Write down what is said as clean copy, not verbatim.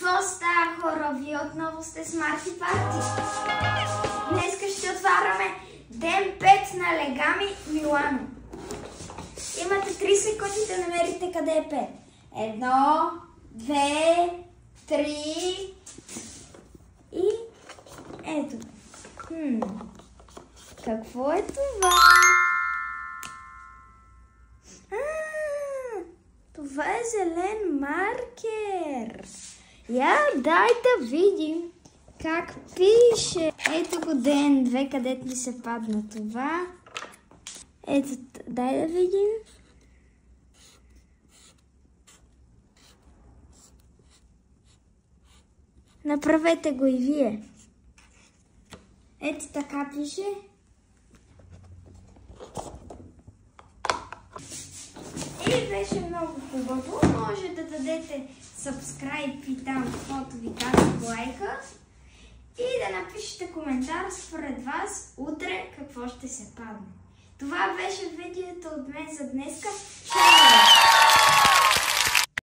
Какво става, хора? Вие отново сте с Марти Парти. Днеска ще отваряме ден 5 на Легами Милано. Имате 3 секунди да намерите къде е 5. 1, 2, 3 и ето. Какво е това? Това е зелен маркер. Дай да видим как пише. Ето го ден 2, където ни се падна това. Ето, дай да видим. Направете го и вие. Ето така пише. И беше много хубаво. Може да дадете subscribe и там каквото ви казва лайка. И да напишете коментар според вас утре какво ще се падне. Това беше видеото от мен за днеска.